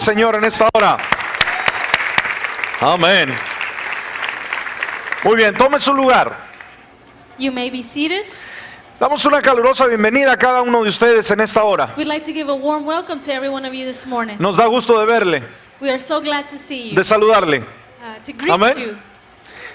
Señor en esta hora. Amén. Muy bien, tome su lugar. You may be seated. Damos una calurosa bienvenida a cada uno de ustedes en esta hora. We'd like to give a warm welcome to every one of you this morning. Nos da gusto de verle, We are so glad to see you, de saludarle. to greet Amén. you.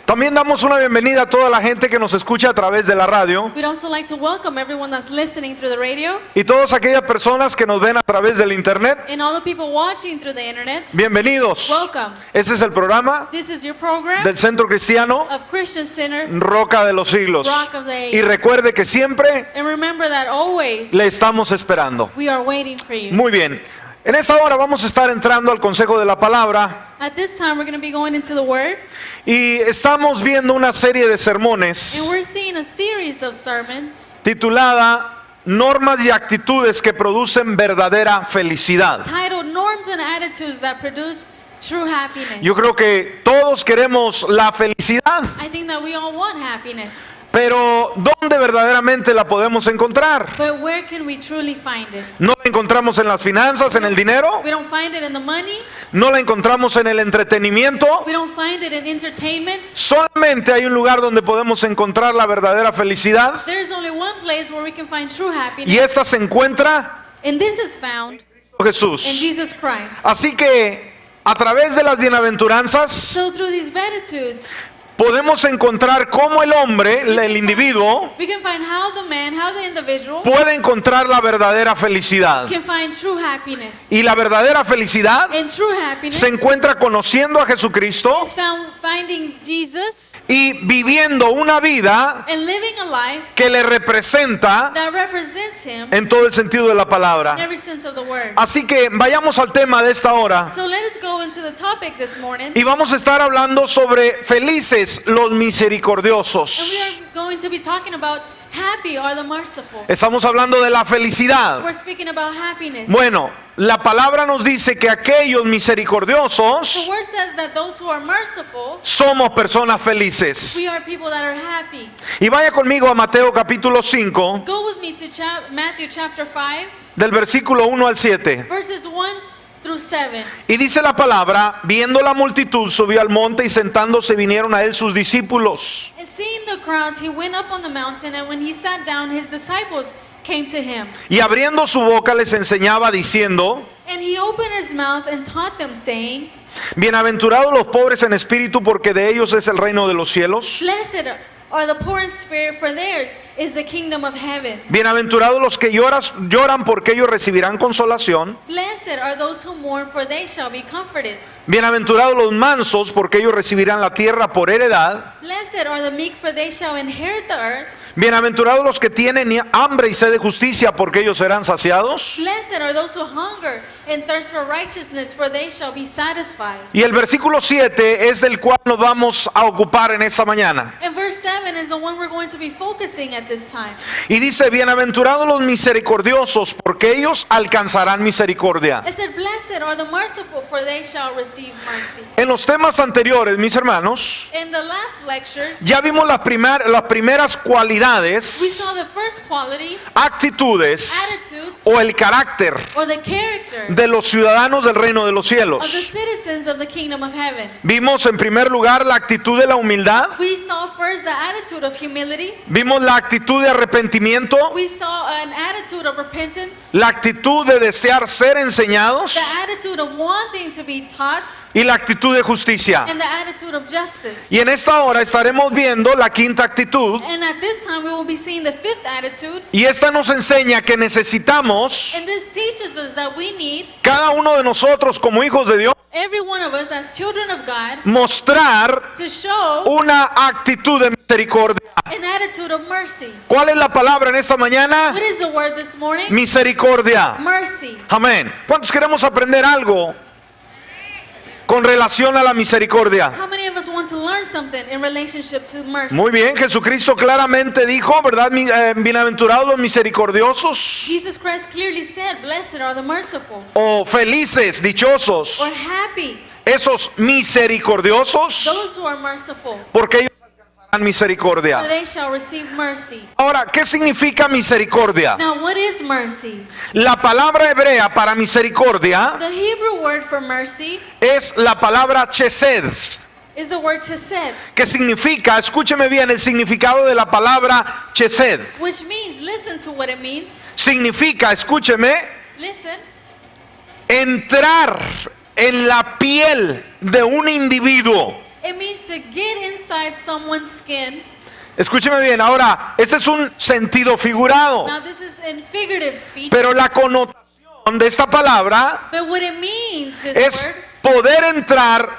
También damos una bienvenida a toda la gente que nos escucha a través de la radio We'd also like to welcome everyone that's listening through the radio y todas aquellas personas que nos ven a través del internet. and all the people watching through the internet. Bienvenidos. Welcome. Este es el programa This is your program del Centro Cristiano of Christian Center, Roca de los Siglos. Rock of the Y Ages. recuerde que siempre And remember that always le estamos esperando. we are waiting for you. Muy bien. En esta hora vamos a estar entrando al consejo de la palabra At this time, we're going to be going into the Word, y estamos viendo una serie de sermones and we're seeing a series of sermons titulada Normas y actitudes que producen verdadera felicidad. titled Norms and Attitudes That Produce True Happiness. Yo creo que todos queremos la felicidad, I think that we all want happiness, pero ¿dónde verdaderamente la podemos encontrar? but where can we truly find it? No la encontramos en las finanzas, en el dinero, We don't find it in the money. no la encontramos en el entretenimiento. We don't find it in entertainment. Solamente hay un lugar donde podemos encontrar la verdadera felicidad There's only one place where we can find true y happiness, esta se encuentra and this is found en Jesús. in Jesus Christ. Así que a través de las bienaventuranzas So through these Beatitudes, podemos encontrar cómo el hombre, el individuo, we can find how the man, how the individual puede encontrar la verdadera felicidad. can find true happiness. Y la verdadera felicidad And true happiness se encuentra conociendo a Jesucristo is found finding Jesus y viviendo una vida and living a life que le representa that represents Him en todo el sentido de la in palabra. every sense of the word. Así que vayamos al tema de esta hora So let us go into the topic this morning. y vamos a estar hablando sobre felices los And we misericordiosos. are going to be talking about happy are the merciful. Estamos hablando de la felicidad. We're speaking about happiness. Bueno, la palabra nos dice que aquellos The misericordiosos word says that those who are merciful, somos personas felices. we are people that are happy. Y vaya conmigo a Mateo capítulo 5, Go with me to Matthew chapter 5, del versículo 1 al 7. verses 1 through 7. Y dice la palabra, viendo la multitud, subió al monte y sentándose vinieron a él sus discípulos. And seeing the crowds, he went up on the mountain, and when he sat down, his disciples came to him. Y abriendo su boca les enseñaba diciendo, And he opened his mouth and taught them, saying, bienaventurados los pobres en espíritu, porque de ellos es el reino de los cielos. Blessed are the poor in spirit, for theirs is the kingdom of heaven. Bienaventurados los que lloran, porque ellos recibirán consolación. Blessed are those who mourn, for they shall be comforted. Bienaventurados los mansos, porque ellos recibirán la tierra por heredad. Blessed are the meek, for they shall inherit the earth. Bienaventurados los que tienen hambre y sed de justicia, porque ellos serán saciados. Blessed are those who hunger and thirst for righteousness, for they shall be satisfied. Y el versículo 7 es del cual nos vamos a ocupar en esta mañana. And verse 7 is the one we're going to be focusing at this time. Y dice, bienaventurados los misericordiosos, porque ellos alcanzarán misericordia. It said, Blessed are the merciful, for they shall receive mercy. En los temas anteriores, mis hermanos, In the last lectures, ya vimos las primeras we cualidades, saw the first qualities, actitudes attitudes, o el carácter or the character de los ciudadanos del reino de los of the cielos. citizens of the kingdom of heaven. Vimos en primer lugar la actitud de la humildad, We saw first the attitude of humility. vimos la actitud de arrepentimiento, We saw an attitude of repentance, la actitud de desear ser enseñados the attitude of wanting to be taught, y la actitud de justicia. and the attitude of justice. Y en esta hora estaremos viendo la quinta actitud, And at this time we will be seeing the fifth attitude. y esta nos enseña que necesitamos, And this teaches us that we need, cada uno de nosotros como hijos de Dios, every one of us as children of God, mostrar to show una actitud de misericordia. an attitude of mercy. ¿Cuál es la palabra en esta mañana? What is the word this morning? Misericordia. Mercy. Amén. ¿Cuántos queremos aprender algo con relación a la misericordia? How many of us want to learn something in relationship to mercy? Muy bien, Jesucristo claramente dijo, ¿verdad? Bienaventurados los misericordiosos Jesus Christ clearly said, Blessed are the merciful, o felices, dichosos, or happy, esos misericordiosos, those who are merciful, porque ellos alcanzarán recibirán misericordia. for they shall receive mercy. Ahora, ¿qué significa misericordia? Now, what is mercy? La palabra hebrea para misericordia The Hebrew word for mercy es la palabra chesed, is the word chesed, que significa, escúcheme bien, el significado de la palabra chesed. which means, listen to what it means. Significa, escúcheme, Listen, entrar en la piel de un individuo. it means to get inside someone's skin. Escúcheme bien, ahora, ese es un sentido figurado, Now, this is in figurative speech, pero la connotación de esta palabra but what it means, this es word, poder entrar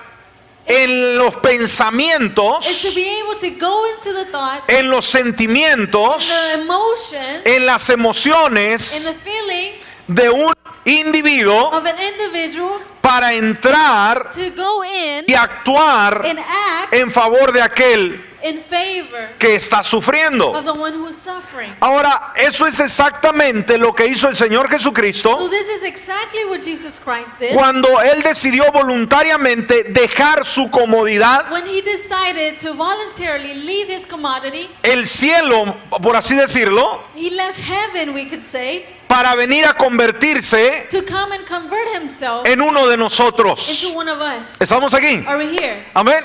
en los is to pensamientos, be able to go into the thought, en los sentimientos, the emotions, en las in emociones the feelings de un individuo of an individual para entrar to go in y actuar and act en favor de aquel in favor que está sufriendo. of the one who is suffering. Ahora, eso es exactamente lo que hizo el Señor So Jesucristo this is exactly what Jesus Christ did cuando Él decidió voluntariamente dejar su comodidad, when he decided to voluntarily leave his commodity. el cielo, por así decirlo, He left heaven, we could say, para venir a convertirse to come and convert himself en uno de nosotros. into one of us. ¿Estamos aquí? Are we here? Amén.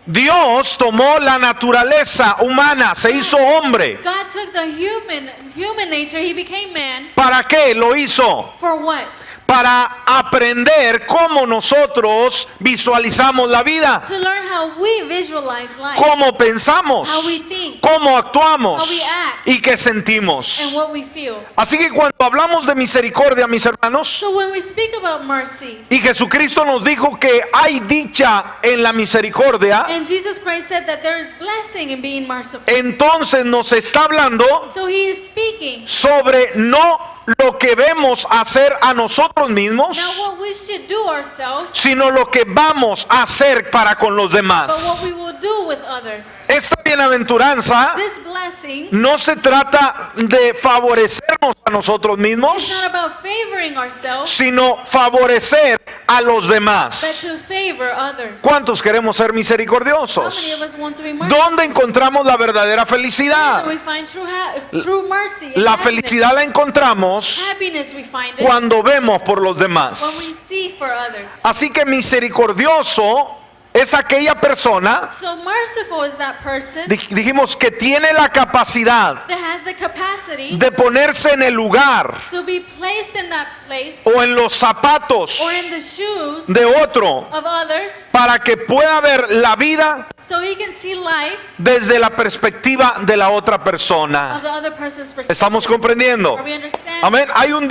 Dios tomó la naturaleza humana, se hizo hombre. God took the human nature, he became man. ¿Para qué lo hizo? For what? Para aprender cómo nosotros visualizamos la vida, To learn how we visualize life, cómo pensamos, how we think, cómo actuamos How we act. y qué sentimos. and what we feel. Así que cuando hablamos de misericordia, mis hermanos, So when we speak about mercy, y Jesucristo nos dijo que hay dicha en la misericordia, and Jesus Christ said that there is blessing in being merciful. entonces nos está hablando So he is speaking. sobre no lo que vemos hacer a nosotros mismos, Now what we should do ourselves, sino lo que vamos a hacer para con los but what demás. we will do with others. Esta bienaventuranza This blessing no se trata de favorecernos a nosotros is mismos, not about favoring ourselves, sino favorecer a los but demás. to favor others. ¿Cuántos queremos ser How misericordiosos? many of us want to be merciful? ¿Dónde encontramos la verdadera felicidad? We find true mercy. and La happiness. felicidad la encontramos Happiness we find it cuando vemos por los when demás. we see for others. Así que misericordioso es aquella persona, So merciful is that person dijimos, que tiene la capacidad that has the capacity de ponerse en el lugar to be placed in that place o en los zapatos or in the shoes de otro of others para que pueda ver la vida so he can see life desde la perspectiva de la otra persona. of the other person's perspective. ¿Estamos comprendiendo? Are we understand? Amén. Hay un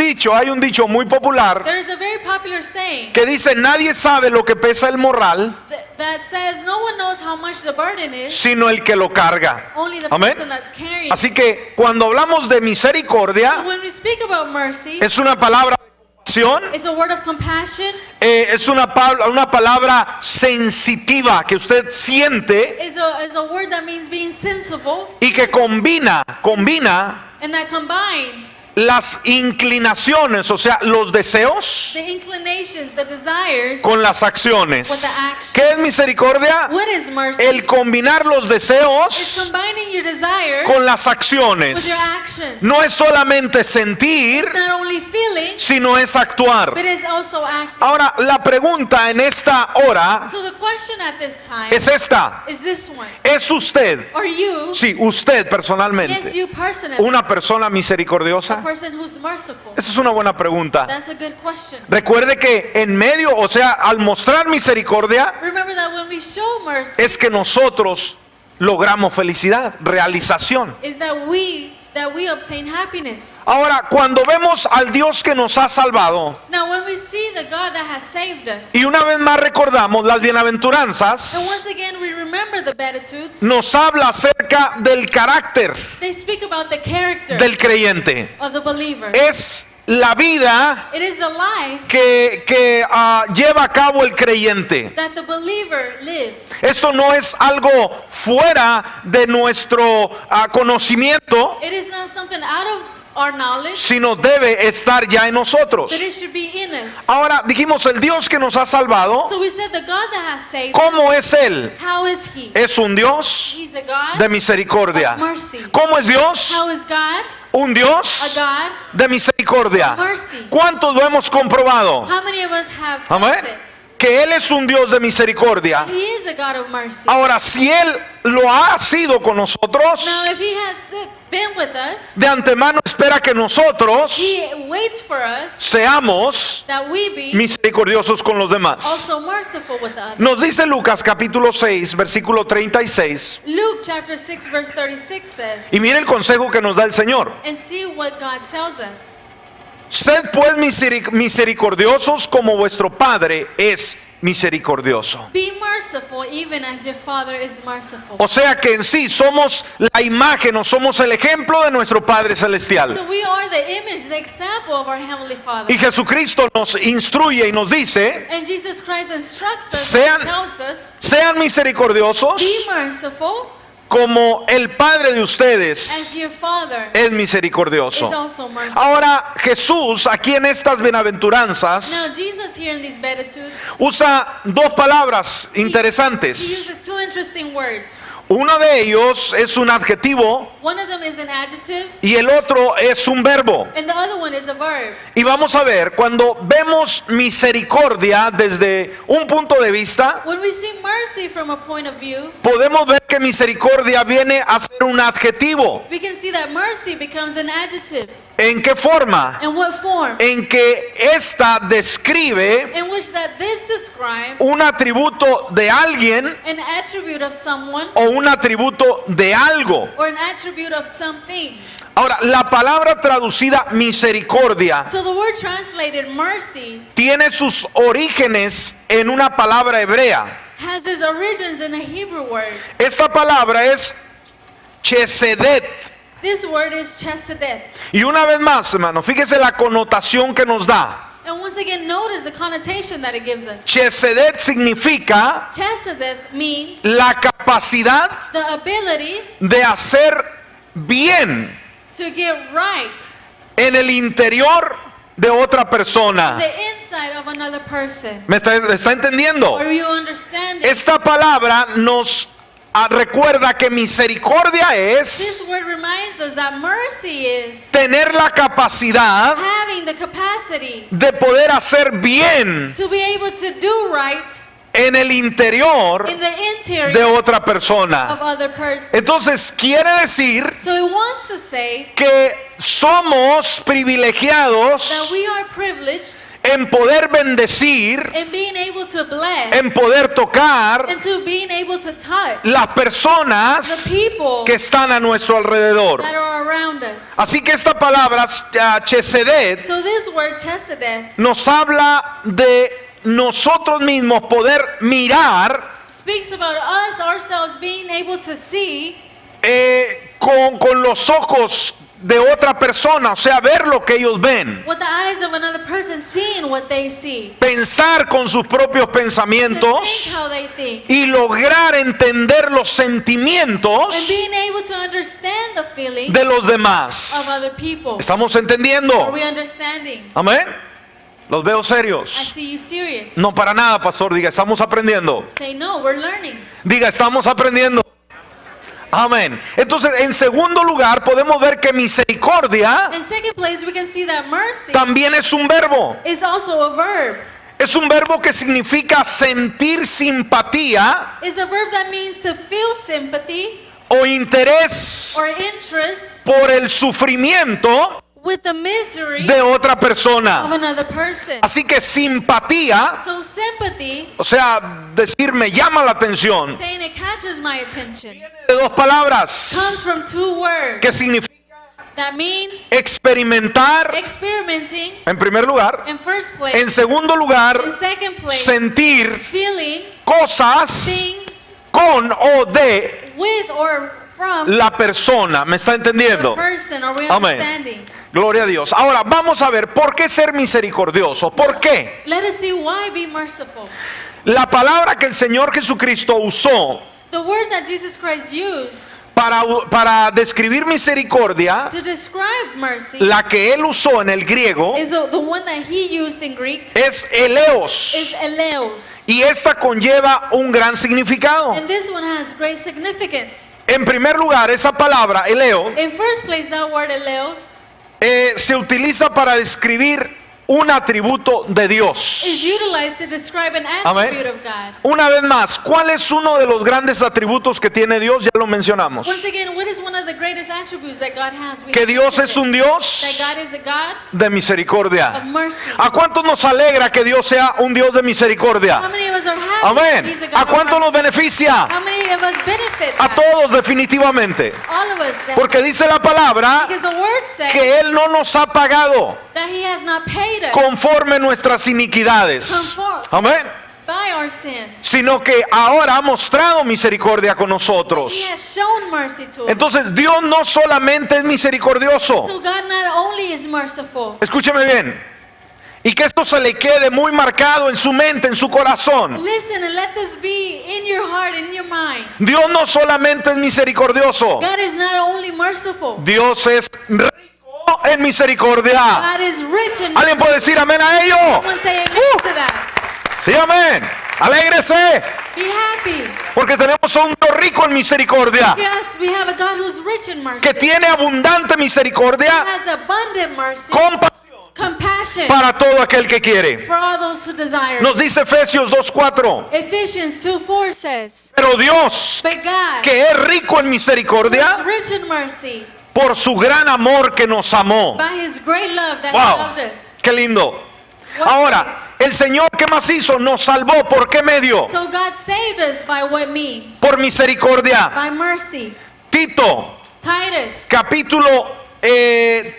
dicho muy popular There is a very popular saying que dice: nadie sabe lo que pesa el morral that says no one knows how much the burden is, sino el que lo carga. only the Amén. person that's carrying. Así que cuando hablamos de misericordia, When we speak about mercy, es una palabra de compasión, it's a word of compassion, es una palabra sensitiva que usted siente is a word that means being sensible, y que combina and that combines las inclinaciones, o sea, los deseos the inclinations, the desires, con las acciones. with the action. ¿Qué es misericordia? What is mercy? El combinar los It's deseos combining your desire con las with acciones. your action. No es solamente sentir, It's not only feeling, sino es actuar. but it's also acting. Ahora, la pregunta en esta hora So the question at this time es esta: is this one. ¿es usted, Are you, sí, usted yes, personalmente, you personally, una persona a misericordiosa? person who's merciful? Esa es una buena pregunta. That's a good question. Recuerde que en medio, o sea, al mostrar misericordia, Remember that when we show mercy, es que nosotros logramos felicidad, realización. is that we obtain happiness. Ahora, cuando vemos al Dios que nos ha salvado, Now when we see the God that has saved us, y una vez más recordamos las and bienaventuranzas, once again we remember the Beatitudes, nos habla acerca del carácter they speak about the character del creyente. of the believer. Es la vida It is the life que lleva a cabo el creyente. that the believer lives. Esto no es algo fuera de nuestro conocimiento, It is not something out of our knowledge, sino debe estar ya en nosotros. but it should be in us. Ahora dijimos, el Dios que nos ha salvado, So we said the God that has saved us, ¿cómo es Él? how is He? Es un Dios He's a God de misericordia. of mercy. ¿Cómo es Dios? How is God? Un A Dios God de misericordia. of mercy. ¿Cuántos lo hemos comprobado? How many of us have Amén. felt it? Que Él es un Dios de misericordia. He is a God of mercy. Ahora, si Él lo ha sido con nosotros, Now, if He has been with us, de antemano espera que nosotros He waits for us seamos that we be misericordiosos con los demás. also merciful with others. Nos dice Lucas capítulo 6, versículo 36. Luke chapter 6 verse 36 says, Y mire el consejo que nos da el Señor. and see what God tells us. Sed pues misericordiosos como vuestro Padre es misericordioso. Be merciful even as your Father is merciful. O sea que en sí somos la imagen o somos el ejemplo de nuestro Padre Celestial. So we are the image, the example of our Heavenly Father. Y Jesucristo nos instruye y nos dice, And Jesus Christ instructs us Sean- and tells us, sean misericordiosos be merciful como el Padre de ustedes as your Father es is misericordioso. also merciful. Ahora Jesús aquí en estas bienaventuranzas Now Jesus here in these Beatitudes, usa dos palabras he interesantes. uses two interesting words. Uno de ellos es un adjetivo One of them is an adjective y el otro es un verbo. and the other one is a verb. Y vamos a ver, cuando vemos misericordia desde un punto de vista, When we see mercy from a point of view, podemos ver que misericordia viene a ser un adjetivo. we can see that mercy becomes an adjective. ¿En qué forma? In what form? En que esta describe In which that this describes un atributo de alguien an attribute of someone o un atributo de algo. or an attribute of something. Ahora, la palabra traducida misericordia So the word translated mercy tiene sus orígenes en una palabra hebrea. has its origins in a Hebrew word. Esta palabra es chesedet. This word is chesed. Y una vez más, hermano, fíjese la connotación que nos da. And once again, notice the connotation that it gives us. Chesedet significa Chesed means la capacidad the ability de hacer bien to get right en el interior de otra persona. the inside of another person. ¿Me está entendiendo? Are you understanding? Esta palabra nos recuerda que misericordia es This word reminds us that mercy is tener la capacidad having the capacity de poder hacer bien to be able to do right en el interior in the de interior otra persona. of other person. Entonces quiere decir So it wants to say que somos that privilegiados we are privileged en poder bendecir, in being able to bless en poder tocar and to being able to touch las the personas people que están a nuestro alrededor. that are around us. Así que esta palabra, chesedet, So this word chesed nos habla de nosotros mismos poder mirar speaks about us ourselves being able to see con los ojos de otra persona, o sea, ver lo que ellos ven, what the eyes of another person seeing what they see. pensar con sus propios To think pensamientos how they think. y lograr entender los sentimientos And being able to understand the feelings de los demás. of other people. ¿Estamos Are entendiendo? we understanding? Amén. Los veo I serios. see you serious. No, para nada, pastor. Diga, estamos aprendiendo. Say no, we're learning. Diga, estamos aprendiendo. Amén. Entonces, en segundo lugar, podemos ver que misericordia In second place, we can see that mercy también es un verbo. is also a verb. Es un verbo que significa sentir simpatía It's a verb that means to feel sympathy o interés or interest por el sufrimiento with the misery de otra of persona. another person. Así que simpatía, So sympathy, o sea, decir me llama la atención, saying it catches my attention, de dos palabras comes from two words. que significa That means experimentar experimenting en primer lugar, in first en place, segundo lugar, in second place, sentir feeling cosas things con o de with or from la persona. ¿Me está the entendiendo? person. Are we Amén. understanding? Gloria a Dios. Ahora vamos a ver por qué ser misericordioso. ¿Por qué? Let us see why be merciful. La palabra que el Señor Jesucristo usó The word that Jesus Christ used Para describir misericordia, To describe mercy la que él usó en el griego is the one that he used in Greek es eleos. is eleos. Y esta conlleva un gran significado. And this one has great significance. En primer lugar, esa palabra, eleo, In first place, that word eleos se utiliza para describir un atributo de Dios. is utilized to describe an Amén. attribute of God. Una vez más, ¿cuál es uno de los grandes atributos que tiene Dios? Ya lo mencionamos. Once again, what is one of the greatest attributes that God has? We Que Dios mentioned es un it. Dios That God is a God de of misericordia. mercy. ¿A cuántos nos alegra que Dios sea un Dios de How misericordia? many of us are happy Amén. He's a God ¿A cuántos of nos mercy? beneficia? How many of us benefit A that? todos definitivamente. All of us. That Porque dice la palabra because the word says que Él no nos ha pagado that He has not paid us conforme nuestras iniquidades. Amén. by our sins. Sino que ahora ha mostrado misericordia con nosotros. He has shown mercy to us. Entonces Dios no solamente es misericordioso. So God not only is merciful. Escúcheme bien. Y que esto se le quede muy marcado en su mente, en su corazón. Listen and let this be in your heart and in your mind. Dios no solamente es misericordioso. God is not only merciful. Dios es rico en misericordia. God is rich in ¿Alguien puede decir amén a ello? Someone say amen to that. Sí, amén. Alégrese. Be happy. Porque tenemos a un Dios rico en misericordia. Yes, we have a God who's rich in mercy. Que tiene abundante misericordia. Has abundant mercy. Compasión Compassion para todo aquel que quiere. for all those who desire. Nos dice Efesios 2:4. Ephesians 2:4 says, Pero Dios, but God que es rico en is misericordia, rich in mercy por su gran amor que nos amó. by His great love that He Wow, loved us. qué lindo. What Ahora, el Señor, ¿qué más hizo? Nos salvó. ¿Por qué medio? So God saved us by what means? Por misericordia. By mercy. Tito, Titus capítulo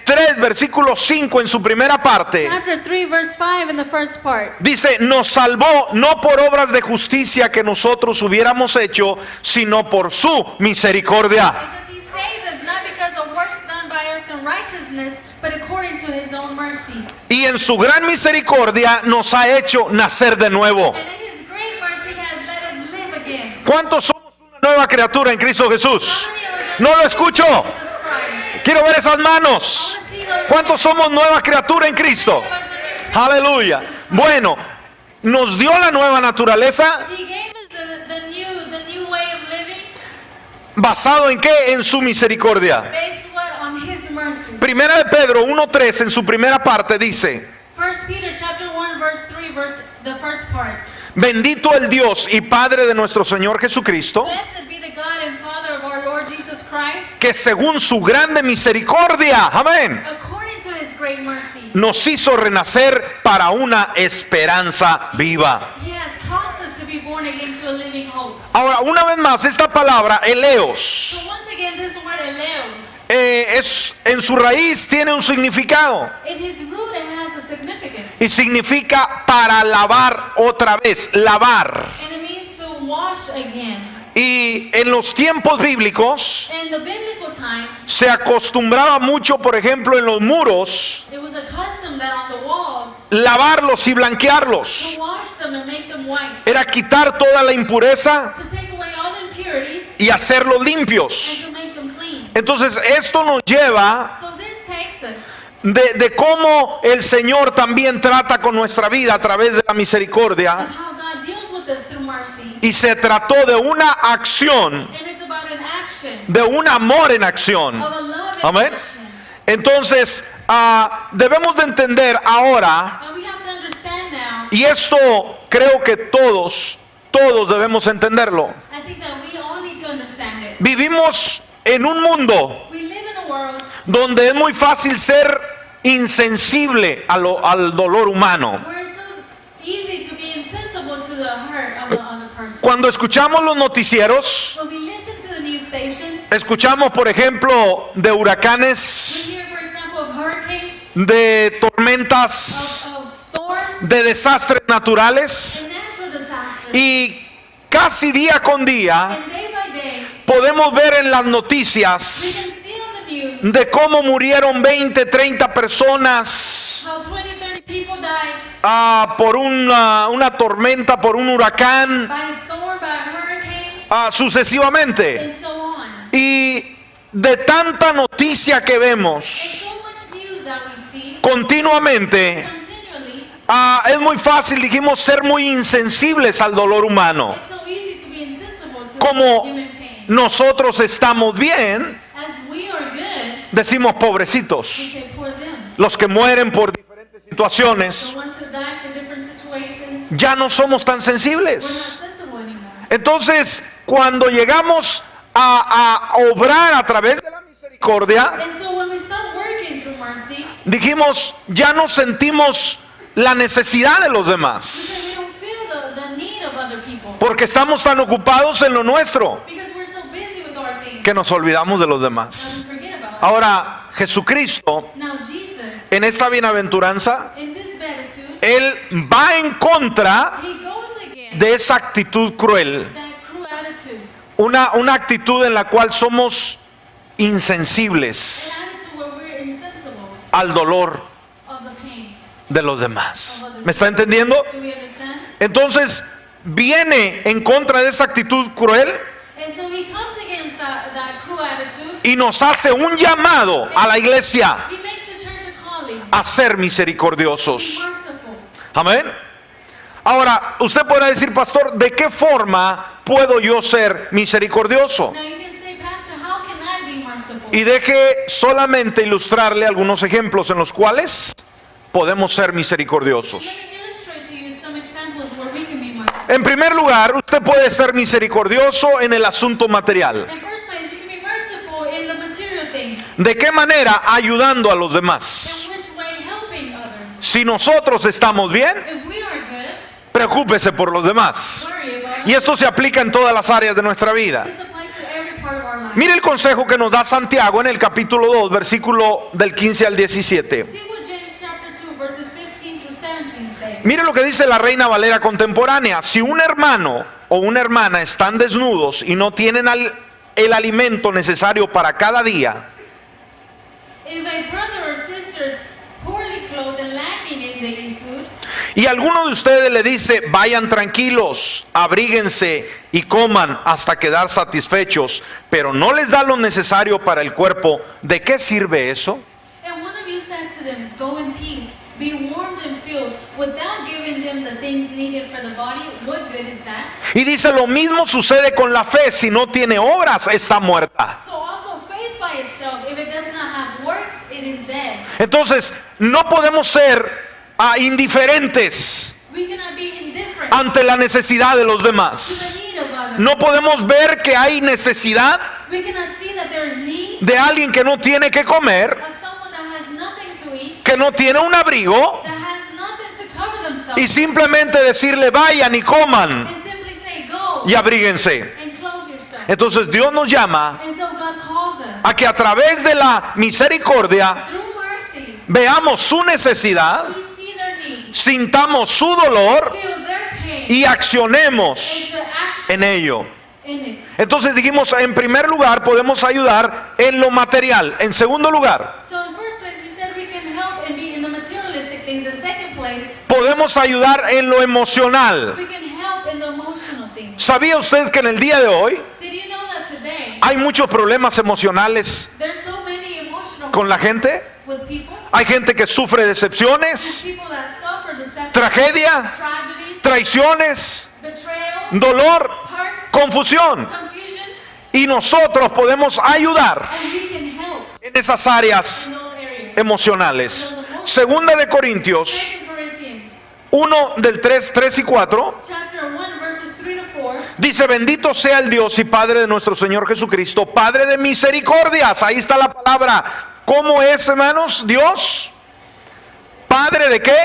3, versículo 5 en su primera parte. chapter 3 verse 5 in the first part. Dice, nos salvó no por obras de justicia que nosotros hubiéramos hecho, sino por su misericordia. It says He saved us not because of works done by us in righteousness, but according to His own mercy. Y en su gran misericordia nos ha hecho nacer de nuevo. And in His great mercy He has let us live again. ¿Cuántos somos una nueva criatura en Cristo Jesús? How many of us are No lo escucho. Jesus Christ? Quiero ver esas manos. ¿Cuántos somos nueva criatura en Cristo? Aleluya. Bueno, nos dio la nueva naturaleza. He gave us the new way of living ¿Basado en qué? En su misericordia. based on His mercy. Primera de Pedro 1:3 en su primera parte dice, 1 Peter chapter 1 verse 3 the first part. bendito el Dios y Padre de nuestro Señor Jesucristo, Blessed be the God and Father of our Lord Jesus Christ, que según su grande misericordia, amén, according to His great mercy, nos hizo renacer para una esperanza viva. He has caused us to be born again to a living hope. Ahora, una vez más, esta palabra, eleos, So once again, this word eleos, en su raíz tiene un significado in his root it has a significance. y significa para lavar otra vez, lavar. And it means to wash again. Y en los tiempos bíblicos In the biblical times, se acostumbraba mucho, por ejemplo, en los muros, it was a custom that on the walls, lavarlos y blanquearlos. to wash them and make them white. Era quitar toda la impureza To take away all the impurities y hacerlos limpios. and to make them clean. Entonces esto nos lleva So this takes us de cómo el Señor también trata con nuestra vida a través de la of misericordia. how God deals with us through mercy. Y se trató de una acción, And it's about an action de un amor en acción. of a love and Amén. action. Entonces debemos de entender ahora, And we have to understand now, y esto creo que todos debemos entenderlo. I think that we all need to understand it. Vivimos en un mundo We live in a world donde es muy fácil ser insensible al dolor humano. where it's so easy to be insensible to the hurt of the other person. Cuando escuchamos los noticieros, When we listen to the news stations, escuchamos por ejemplo de we huracanes, hear, for example, of hurricanes, de tormentas, of storms, de desastres naturales, and natural disasters. y casi día con día And day by day, podemos ver en las we noticias can see on the news de cómo murieron 20, 30 personas how 20, 30 people died por una tormenta, por un huracán, by a storm, by a hurricane, sucesivamente. and so on. Y de tanta noticia que vemos And so much news that we see continuamente, continually, es muy fácil, dijimos, ser muy insensibles al dolor humano. it's so easy to be insensible to Como human pain. nosotros estamos bien, As we are good, decimos pobrecitos. we say poor them. Los que mueren por diferentes situaciones, The ones who die from different situations, ya no somos tan we're sensibles. not sensible anymore. Entonces, cuando llegamos a obrar a través de la misericordia, And so when we start working through mercy, dijimos, ya no sentimos la necesidad de los demás, because we don't feel the need of other people. porque estamos tan ocupados en lo nuestro Because we're so busy with our things que nos olvidamos de los that demás. we forget about it. Ahora, Jesucristo, Now Jesus, en esta bienaventuranza, in this beatitude, Él va en contra he goes again de esa actitud cruel, that cruel attitude, una actitud en la cual somos insensibles an attitude where we're insensible al dolor of the pain de los demás. ¿Me está entendiendo? Do we understand? Entonces, viene en contra de esa actitud cruel And so he comes against that cruel attitude. y nos hace un llamado a la iglesia He makes the church a calling. a ser Be misericordiosos. merciful. Amén. Ahora, usted podrá decir, pastor, ¿de qué forma puedo yo ser misericordioso? Now you can say, Pastor, how can I be merciful? Y deje solamente ilustrarle algunos ejemplos en los cuales podemos ser misericordiosos. Let me illustrate to you some examples where we can be merciful. En primer lugar, usted puede ser misericordioso en el asunto material. In first place, you can be merciful in the material things. ¿De qué manera? Ayudando a los demás. In which way? Helping others. Si nosotros estamos bien, If we are good, preocúpese por los demás. worry about Y us. esto se aplica en todas las áreas de nuestra vida. This applies to every part of our life. Mire el consejo que nos da Santiago en el capítulo 2, versículo del 15 al 17. See what James chapter 2 verses 15 through 17 say. Mire lo que dice la Reina Valera contemporánea. Si un hermano o una hermana están desnudos y no tienen el alimento necesario para cada día, If a brother or sister is poorly clothed and lacking in daily food, y alguno de ustedes le dice, vayan tranquilos, abríguense y coman hasta quedar satisfechos, pero no les da lo necesario para el cuerpo, ¿de qué sirve eso? and one of you says to them, go in peace, be warmed and filled, without giving them the things needed for the body, what good is that? Y dice, lo mismo sucede con la fe, si no tiene obras, está muerta. So also faith by itself, if it does not have works, it is dead. Entonces, no podemos ser indiferentes We cannot be indifferent ante la necesidad de los to demás. the need of others. No podemos ver que hay necesidad We cannot see that there is need de alguien que no tiene que comer, of someone that has nothing to eat, que no tiene un abrigo, that has nothing to cover themselves, y simplemente decirle vayan y coman and simply say, go y abríguense. and clothe yourself. Entonces Dios nos llama And so God calls us a que a través de la misericordia through mercy. veamos su necesidad, We see their need, sintamos su dolor feel their pain, y accionemos into action en ello. in it. Entonces dijimos, en primer lugar podemos ayudar en lo material. En segundo lugar, So in first place, we said we can help and be in the materialistic things. In second place, podemos ayudar en lo emocional. we can help in the emotional things. ¿Sabía usted que en el día de hoy Did you know that today hay muchos problemas emocionales there's so many emotional con la gente? with people? Hay gente que sufre There's decepciones, people that suffer deception, tragedia, tragedies, traiciones, betrayal, dolor, hurt, confusión. confusion, Y nosotros podemos ayudar and we can help en esas áreas in those areas. emocionales. Segunda de Corintios 2 Corinthians 1 del 3 y 4 chapter 1 verses 3 to 4. dice, bendito sea el Dios y Padre de nuestro Señor Jesucristo, Padre de misericordias. Ahí está la palabra. ¿Cómo es, hermanos? Dios, Padre de qué?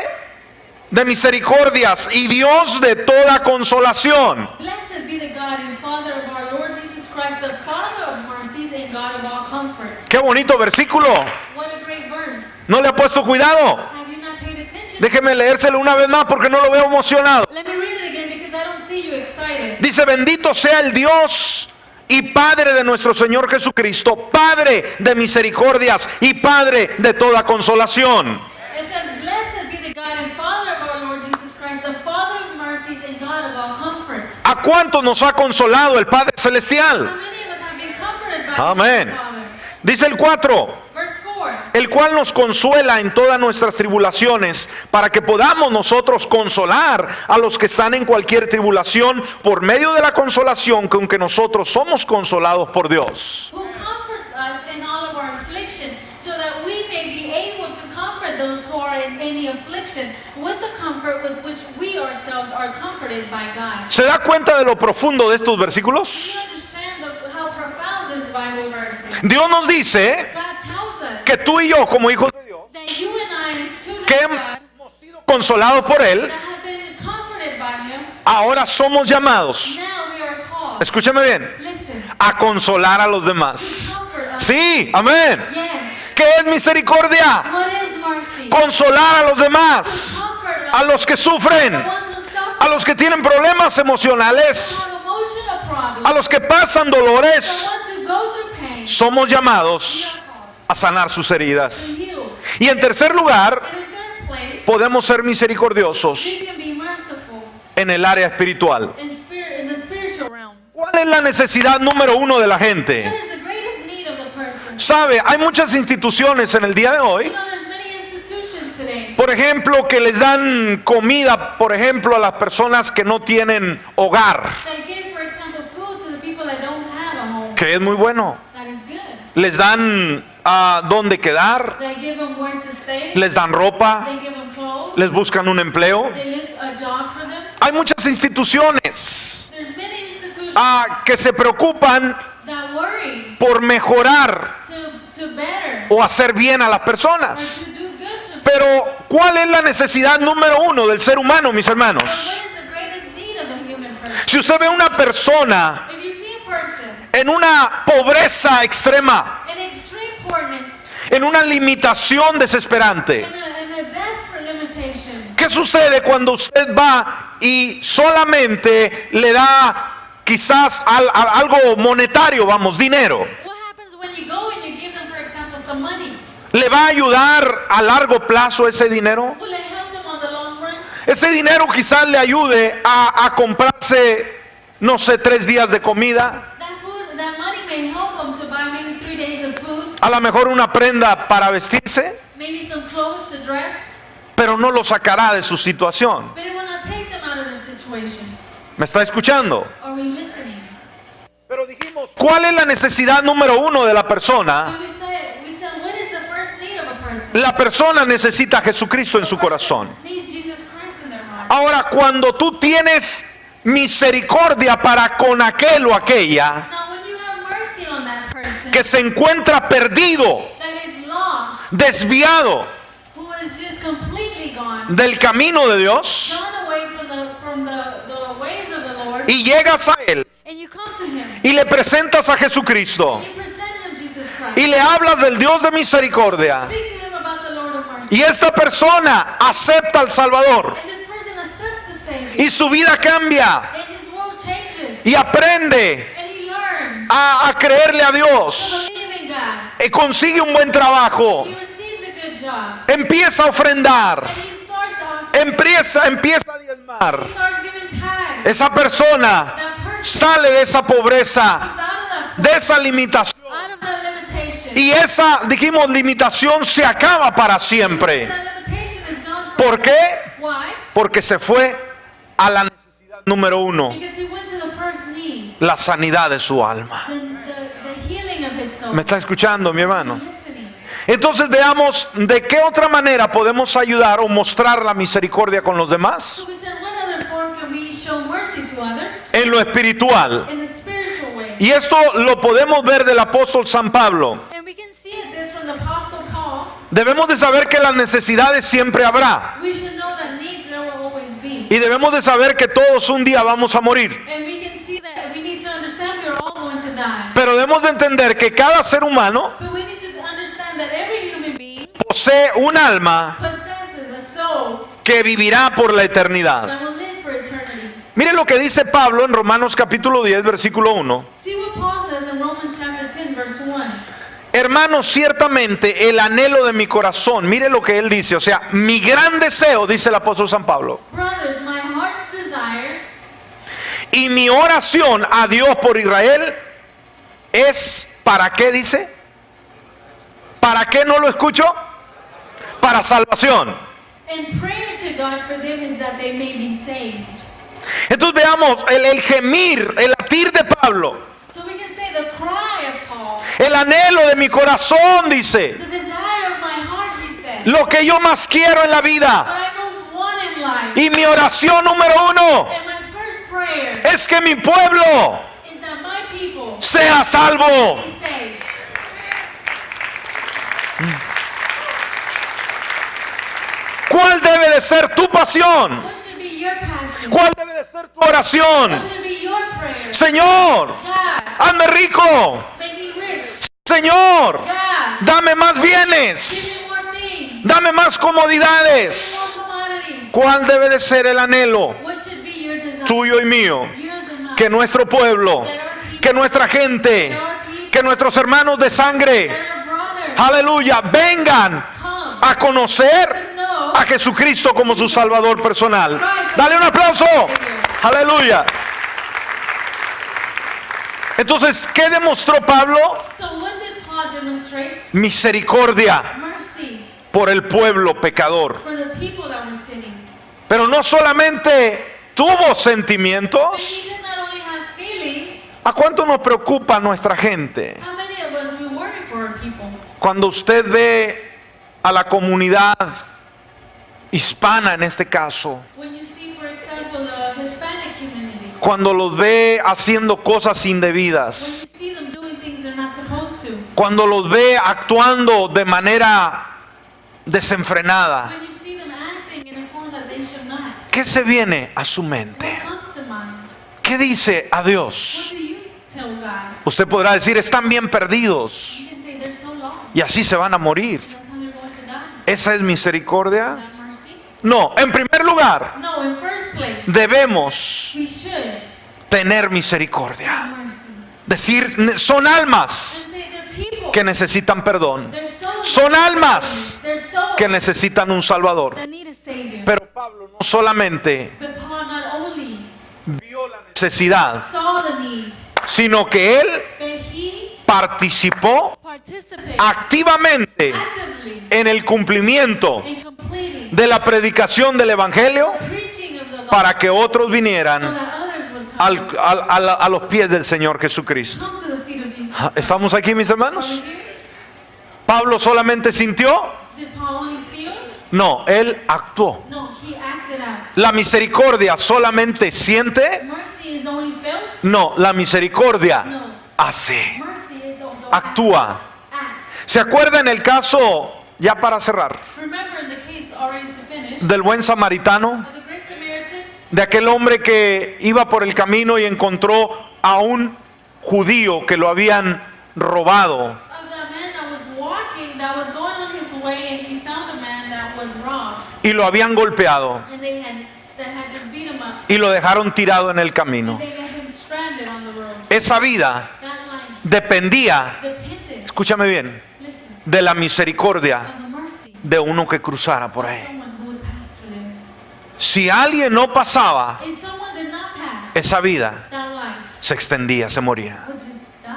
De misericordias y Dios de toda consolación. Blessed be the God and Father of our Lord Jesus Christ, the Father of mercies and God of all comfort. Qué bonito versículo. What a great verse. ¿No le ha puesto cuidado? Have you not paid attention? Déjeme leérselo una vez más porque no lo veo emocionado. Let me read it again because I don't see you excited. Dice, bendito sea el Dios y Padre de nuestro Señor Jesucristo, Padre de misericordias y Padre de toda consolación. It says, blessed be the God and Father of our Lord Jesus Christ, the Father of mercies and God of all comfort. ¿A cuántos nos ha consolado el Padre How Celestial? many of us have been comforted by Amén. Father. Dice el 4. Verse 4. El cual nos consuela en todas nuestras tribulaciones, para que podamos nosotros consolar a los que están en cualquier tribulación por medio de la consolación con que nosotros somos consolados por Dios. Who comforts us in all of our affliction, so that we may be able to comfort those who are in any affliction with the comfort with which we ourselves are comforted by God. ¿Se da cuenta de lo profundo de estos versículos? Do you understand how profound this Bible verse is? Dios nos dice God tells us que tú y yo, como hijos de Dios, that you and I, as children que of God, hemos sido consolados por Él, that have been comforted by Him, ahora somos llamados, now we are called. escúchame bien, Listen, a consolar a los demás. comfort us. Sí, amén. Yes. ¿Qué es misericordia? What is mercy? Consolar a los demás, Comfort a us. los que sufren, The ones who suffer. a los que tienen problemas emocionales, Have emotional problems. a los que pasan The dolores. ones who go through pain. Somos We llamados are called a sanar sus heridas. to heal. Y en tercer lugar, And in third place, podemos ser misericordiosos we can be merciful en el área espiritual. in the spiritual realm. ¿Cuál es la necesidad número uno de la What gente? is the greatest need of the person? Sabe, hay muchas instituciones en el día de You hoy, know, there's many institutions today por ejemplo, que les dan comida, por ejemplo, a las personas que no tienen hogar, that give, for example, food to the people that don't have a home. que es muy bueno. That is good. Les dan dónde quedar, They give them where to stay. les dan ropa, They give them clothes. les buscan un empleo. They look a job for them. Hay muchas instituciones There's many institutions que se preocupan that worry por mejorar to better o hacer bien a las or personas. to do good to Pero, ¿cuál es la necesidad número uno del ser humano, mis But what hermanos? is the greatest need of the human person? Si usted ve una persona If you see a person en una pobreza extrema, in extreme poorness, en una limitación desesperante, in a desperate limitation, ¿qué sucede cuando usted va y solamente le da quizás algo monetario, vamos, dinero? what happens when you go and you give them, for example, some money? ¿Le va a ayudar a largo plazo ese dinero? Will it help them on the long run? Ese dinero quizás le ayude a comprarse, no sé, 3 días de comida, That money may help them to buy maybe 3 days of food, a lo mejor una prenda para vestirse, maybe some clothes to dress, pero no lo sacará de su situación. but it will not take them out of their situation. ¿Me está escuchando? Are we listening? Pero dijimos, ¿cuál es la necesidad número uno de la persona? And we said, what is the first need of a person? La persona necesita a Jesucristo en su corazón. Needs Jesus Christ in their heart. Ahora, cuando tú tienes misericordia para con aquel o aquella Now, when you have mercy on that person que se encuentra perdido, that is lost, desviado who is just completely gone, del camino de Dios, gone away from the ways of the Lord, y llegas a él and you come to Him, y le presentas a Jesucristo and you present Him Jesus Christ, y le hablas del Dios de misericordia, speak to Him about the Lord of mercy, y esta persona acepta al Salvador and this person accepts the Savior, y su vida cambia and his world changes, y aprende and he learns a creerle a to Dios, believe in God. y consigue un buen trabajo, He receives a good job, empieza a ofrendar, and he starts off, empieza a diezmar. he starts giving tithes. Esa persona That person sale de esa pobreza, comes out of de esa limitación, out of that limitation. y esa, dijimos, limitación se acaba para siempre. That limitation is gone ¿Por forever. qué? Why? Porque se fue a la necesidad número uno, Because he went to the first need, la sanidad de su alma. the healing of his soul. ¿Me está escuchando, mi hermano? Listening. Entonces veamos de qué otra manera podemos ayudar o mostrar la misericordia con los demás. So we said, what other form can we show mercy to others? En lo espiritual. In the spiritual way. Y esto lo podemos ver del apóstol San Pablo. And we can see this from the Apostle Paul. Debemos de saber que las necesidades siempre habrá. We should know that needs there will always be. Y debemos de saber que todos un día vamos a morir. And we can see that we need to understand we are all going to die. Pero debemos de entender que cada ser humano But we need to understand that every human being posee un alma possesses a soul que vivirá por la eternidad. that will live for eternity. Mire lo que dice Pablo en Romanos capítulo 10, versículo 1. See what Paul says in Romans chapter 10, verse 1. Hermanos, ciertamente el anhelo de mi corazón, mire lo que él dice, o sea, mi gran deseo, dice el apóstol San Pablo, Brothers, my heart's desire y mi oración a Dios por Israel es ¿Para qué dice? ¿Para qué no lo escucho? Para salvación. And prayer to God for them is that they may be saved. Entonces veamos el gemir, el latir de Pablo. So we can say the cry of Paul, El anhelo de mi corazón, dice. the desire of my heart, he said. Lo que yo más quiero en la But vida. I most want in life. Y mi oración número uno And my first prayer es que mi pueblo is that my people sea salvo. be saved. ¿Cuál debe de ser tu pasión? What should be your passion? ¿Cuál debe de ser tu oración? What should be your prayer? Señor, God, hazme rico. make me rich. Señor, God, dame más bienes. give me more things. Dame más comodidades. More commodities. ¿Cuál debe de ser el anhelo What should be your desire? tuyo y mío? Yours and mine. Que nuestro pueblo, que nuestra gente, que nuestros hermanos de sangre, That our brothers aleluya, vengan come a conocer to know a Jesucristo como su Salvador personal. Dale un aplauso. Aleluya. Entonces, ¿qué demostró Pablo? So what did Paul demonstrate? Misericordia Mercy por el pueblo pecador. for the people that were sinning. Pero no solamente tuvo But sentimientos. he did not only have feelings. ¿A cuánto nos preocupa nuestra gente? How many of us we worry for our people? Cuando usted ve a la comunidad hispana en este caso, When you see, for example, the Hispanic community, cuando los ve haciendo cosas when indebidas, you see them doing things they're not supposed to, cuando los ve actuando de manera desenfrenada, when you see them acting in a form that they should not, ¿qué se viene a su what mente? comes to mind? ¿Qué dice a Dios? What do you tell God? Usted podrá decir, están bien perdidos You can say they're so lost. y así se van a morir. That's how they're going to die. ¿Esa es Is misericordia? that mercy? No, en primer lugar, No, in first place, debemos we should tener misericordia. have mercy. Decir, son almas And say they're people. que necesitan perdón. They're souls. Son almas They're souls que necesitan un Salvador. that need a savior. Pero Pablo no solamente But Paul not only vio la necesidad, saw the need, sino que él but he participó participated activamente actively en el cumplimiento in completing de la predicación del Evangelio the preaching of the gospel para que otros so vinieran that others would come, a los pies del Señor Jesucristo. come to the feet of Jesus. ¿Estamos aquí, mis Are hermanos? we here? ¿Pablo solamente sintió? Did Paul only feel? No, él actuó. No, he acted out. La misericordia solamente siente. Mercy is only felt? No, la misericordia No. hace. Mercy is also Actúa. act. ¿Se acuerda en el caso, ya para cerrar, Remember in the case already to finish, del buen samaritano? of the Great Samaritan, De aquel hombre que iba por el camino y encontró a un judío que lo habían robado. of the man that was walking, that was going on his way, and he found a man that was robbed, Y lo habían golpeado and that had just beat him up, y lo dejaron tirado en el camino. and they got him stranded on the road. Esa vida That life dependía, depended, escúchame bien, listen, de la misericordia of the mercy de uno que cruzara por of ahí. someone who would pass through there. Si alguien no pasaba, If someone did not pass, esa vida that life se extendía, se moría. would just die.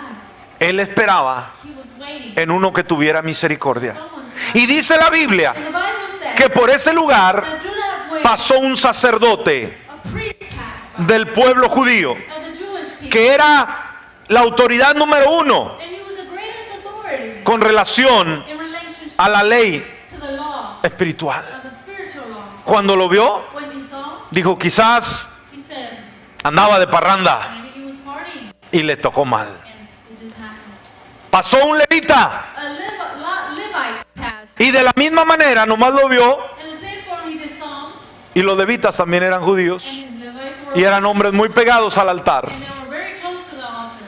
Él esperaba He was waiting en uno que tuviera misericordia. someone to Y dice la Biblia And the Bible says que por ese lugar that through that way, pasó un sacerdote a priest passed by del pueblo judío, of the Jewish people, que era la autoridad número uno and he was the greatest authority con relación in relationship a la ley to the law, espiritual. of the spiritual law. Cuando lo vio, When he saw, dijo, quizás he said, andaba de parranda maybe he was partying, y le tocó mal. and it just happened. Pasó un levita A Levite passed, y de la misma manera nomás lo vio, in the same form he just saw him, y los levitas también eran judíos and his Levites were, y eran hombres muy pegados al altar. and they were very close to the altar.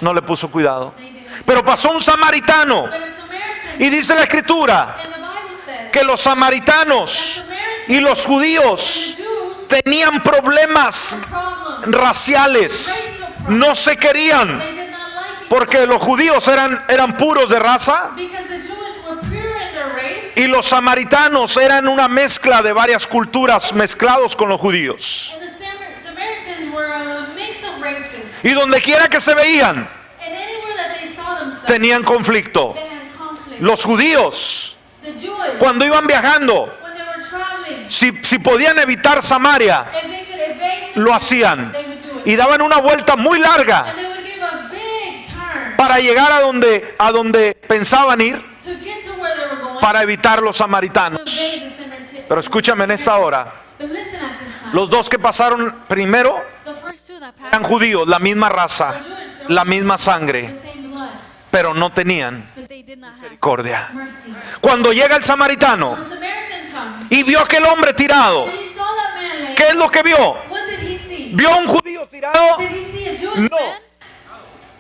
No le puso cuidado. They didn't. Pero pasó un samaritano But a Samaritan, y dice la escritura and the Bible says, que los samaritanos y los judíos the Jews tenían problemas had problems, raciales, no se querían, they did not like each porque los judíos eran puros de raza because the Jewish were pure in their race, y los samaritanos eran una mezcla de varias culturas mezclados con los judíos. and the Samaritans were a mix of races. Y donde quiera que se veían, And anywhere that they saw themselves, tenían conflicto. They had conflict. Los judíos, The Jewish, cuando iban viajando, when they were traveling, si podían evitar Samaria, if they could evade lo Samaria, hacían. they would do it. Y daban una vuelta muy larga And they would give a big turn para llegar a donde pensaban ir, to get to where they were going, para evitar los to samaritanos. evade the Samaritans. Pero escúchame en esta hora, But listen at this time. los dos que pasaron primero The first two that eran passed judíos, la misma raza, were Jewish. They la were misma the sangre, same blood, pero no tenían but they did not have misericordia. mercy. Cuando llega el samaritano When the Samaritan comes, y vio a aquel hombre tirado, and he saw that man laying, ¿qué es lo que vio? what did he see? ¿Vio a un judío tirado? Did he see a Jewish No. man?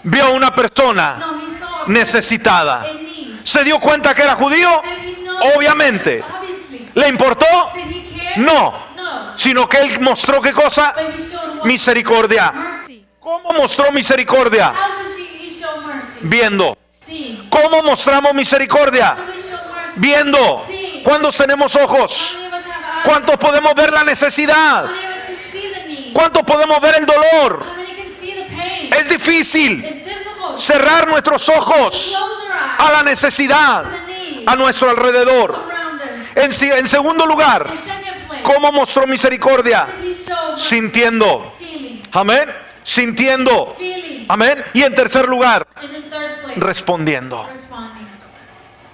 Vio a una persona No, he saw a necesitada. person in need. ¿Se dio cuenta que era judío? Did he know? Obviamente. Obviously. ¿Le importó? Did he care? No. No. Sino que él mostró qué cosa? But he showed what? Misericordia. Mercy. ¿Cómo mostró misericordia? How does he show mercy? Viendo. Seeing. ¿Cómo mostramos misericordia? How do we show mercy? Viendo. Seeing. ¿Cuántos tenemos ojos? How many of us have eyes? ¿Cuántos podemos ver la necesidad? How many of us can see the need? ¿Cuántos podemos ver el dolor? How many can see the pain? Es difícil It's difficult. cerrar nuestros ojos Close our eyes a la necesidad to the need a nuestro alrededor. around us. En segundo lugar, In second place, ¿cómo mostró misericordia? did he show mercy? Sintiendo. Feeling. Amén. Sintiendo. Feeling. Amén. Y en tercer lugar, And in third place, respondiendo. responding.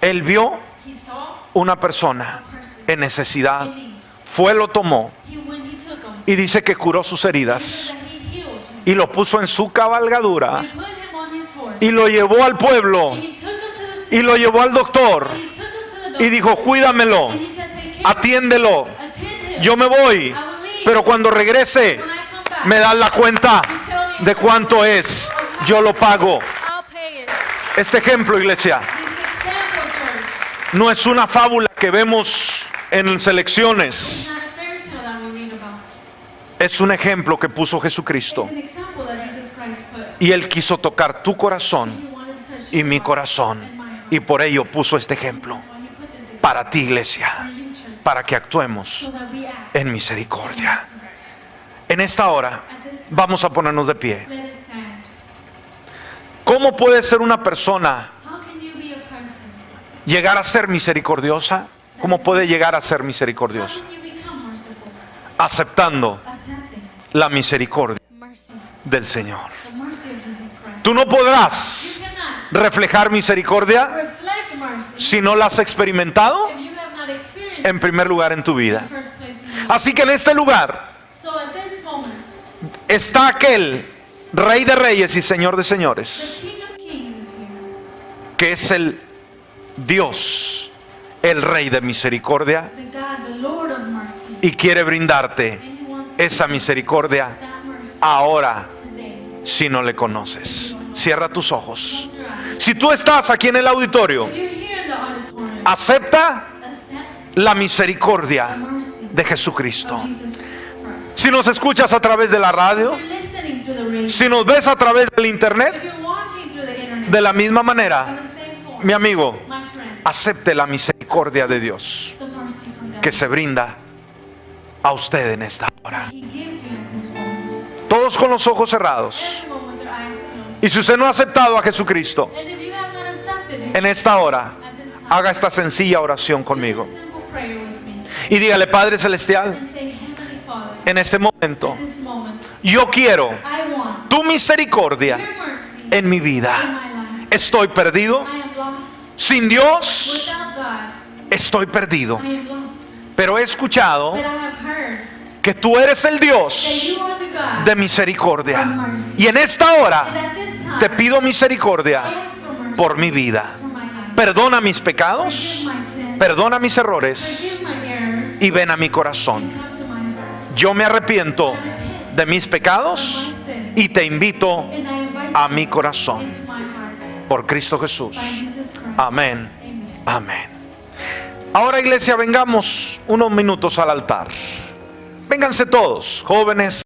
Él vio He saw una persona a person en necesidad. in need. Fue, lo tomó When he took him, y dice que curó sus he heridas said that he healed him. y lo puso en su cabalgadura He put him on his horse. y lo llevó al pueblo And he took him to the city. y lo llevó al doctor And he took him to the doctor. y dijo, cuídamelo, And he said, take care of him. atiéndelo, Attend him. yo me voy, I will leave. pero cuando regrese When I come back, me das la cuenta you tell me de cuánto es, yo lo pago. I'll pay it. Este ejemplo, iglesia, This example, church, no es una fábula que vemos en selecciones, is not a fairy tale that we read about. es un ejemplo que puso Jesucristo It's an example that Jesus Christ put. y Él quiso tocar tu corazón He wanted to touch y your mi heart corazón and my heart. y por ello puso este ejemplo That's why he put this example para ti, iglesia, for you, church, para que actuemos so that we act en in misericordia. mercy. En esta hora At this time, vamos a ponernos de pie. let us stand. ¿Cómo puede ser una persona How can you be a person? llegar a ser misericordiosa? ¿Cómo puede llegar a ser How misericordiosa? can you become merciful? Aceptando Accepting la misericordia mercy, del Señor. the mercy of Jesus Christ. Tú no podrás You cannot reflejar misericordia reflect mercy si no la has experimentado if you have not experienced en primer lugar en tu it vida. in the first place in your life. Así que en este lugar So at this moment, está aquel Rey de Reyes y Señor de Señores, the King of Kings is here. que es el Dios, el Rey de misericordia, The God, the Lord of mercy. y quiere brindarte And he wants esa misericordia that mercy ahora today. si no le conoces. Cierra tus ojos. Close your eyes. Si tú estás aquí en el auditorio, If you're here in the auditorium, acepta accept la the misericordia mercy de Jesucristo. of Jesus Christ. Si nos escuchas a través de la radio, If you're listening through the radio, si nos ves a través del if internet, you're watching through the internet, de la misma in manera, the same form, mi amigo, my friend, acepte la misericordia de Dios the mercy from God que se brinda a usted en esta hora. He gives you at this moment. Todos con los ojos cerrados. Everyone with their eyes closed. Y si usted no ha aceptado a Jesucristo And if you have not accepted Jesus en esta hora, at this time, haga esta sencilla oración conmigo. do a simple prayer with me Y dígale, Padre Celestial, and say, Heavenly Father, en este momento, at this moment, yo quiero I want tu misericordia your mercy en mi in vida. my life. Estoy perdido. I am lost. Sin Dios, Without God, estoy perdido. I am lost. Pero he escuchado But I have heard que tú eres el that Dios you are the God de misericordia. of mercy. Y en esta And hora at this time, te pido I misericordia ask for mercy por mi vida. for my life. Perdona mis pecados, Forgive my sins. perdona mis errores Forgive my errors. y ven a mi corazón. And come to my heart. Yo me arrepiento I repent de mis of pecados my sins. y te invito And I invite a you mi corazón into my heart. por Cristo Jesús. By Jesus Christ. Amén. Amen. Amén. Ahora, iglesia, vengamos unos minutos al altar. Vénganse todos, jóvenes,